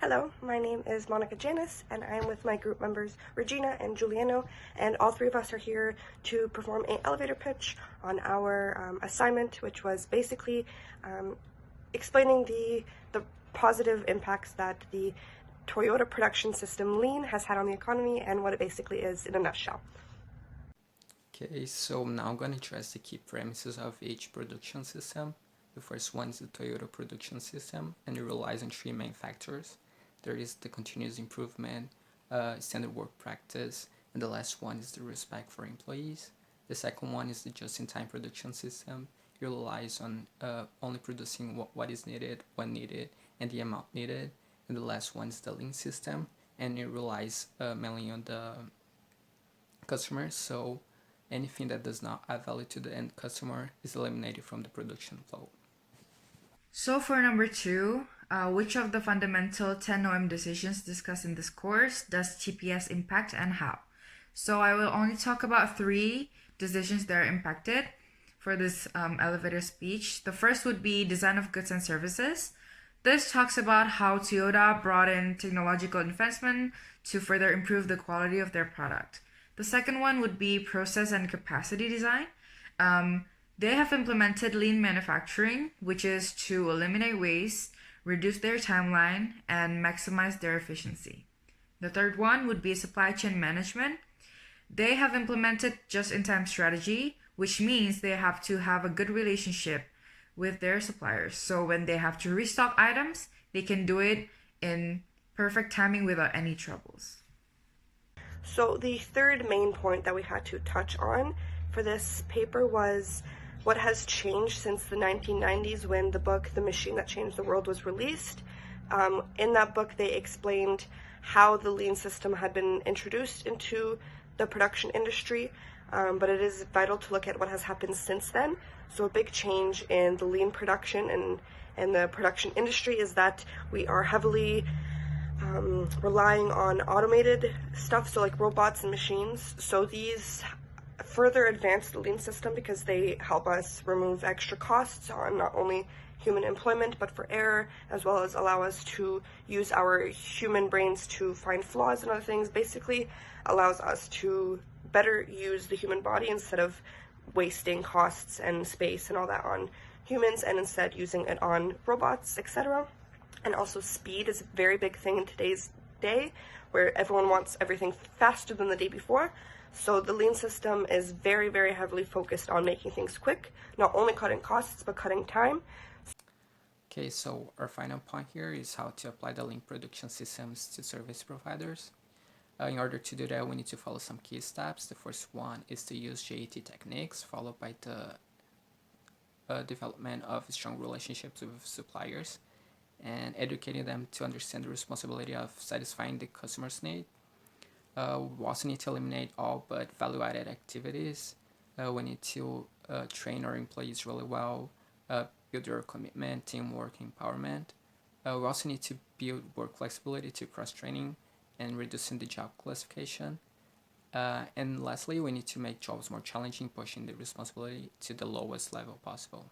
Hello, my name is Monica Janis, and I am with my group members Regina and Giuliano, and all three of us are here to perform an elevator pitch on our assignment, which was basically explaining the positive impacts that the Toyota production system Lean has had on the economy and what it basically is in a nutshell. Okay, so now I'm going to address the key premises of each production system. The first one is the Toyota production system, and it relies on three main factors. There is the continuous improvement, standard work practice, and the last one is the respect for employees. The second one is the just-in-time production system. It relies on only producing what is needed, when needed, and the amount needed. And the last one is the Lean system, and it relies mainly on the customer. So anything that does not add value to the end customer is eliminated from the production flow. So for number 2, which of the fundamental 10 OM decisions discussed in this course does TPS impact and how? So I will only talk about 3 decisions that are impacted for this elevator speech. The first would be design of goods and services. This talks about how Toyota brought in technological advancement to further improve the quality of their product. The second one would be process and capacity design. They have implemented lean manufacturing, which is to eliminate waste, reduce their timeline, and maximize their efficiency. The third one would be supply chain management. They have implemented just-in-time strategy, which means they have to have a good relationship with their suppliers. So when they have to restock items, they can do it in perfect timing without any troubles. So the third main point that we had to touch on for this paper was what has changed since the 1990s when the book The Machine That Changed the World was released. In that book, they explained how the lean system had been introduced into the production industry, but it is vital to look at what has happened since then. So a big change in the lean production and the production industry is that we are heavily relying on automated stuff, so like robots and machines. So these further advance the lean system because they help us remove extra costs on not only human employment but for error, as well as allow us to use our human brains to find flaws and other things. Basically allows us to better use the human body instead of wasting costs and space and all that on humans, and instead using it on robots, etc. And also speed is a very big thing in today's day, where everyone wants everything faster than the day before. So the lean system is very, very heavily focused on making things quick, not only cutting costs, but cutting time. Okay, so our final point here is how to apply the lean production systems to service providers. In order to do that, we need to follow some key steps. The first one is to use JET techniques, followed by the development of strong relationships with suppliers, and educating them to understand the responsibility of satisfying the customer's need. We also need to eliminate all but value-added activities. We need to train our employees really well, build their commitment, teamwork, empowerment. We also need to build work flexibility to cross-training and reducing the job classification. And lastly, we need to make jobs more challenging, pushing the responsibility to the lowest level possible.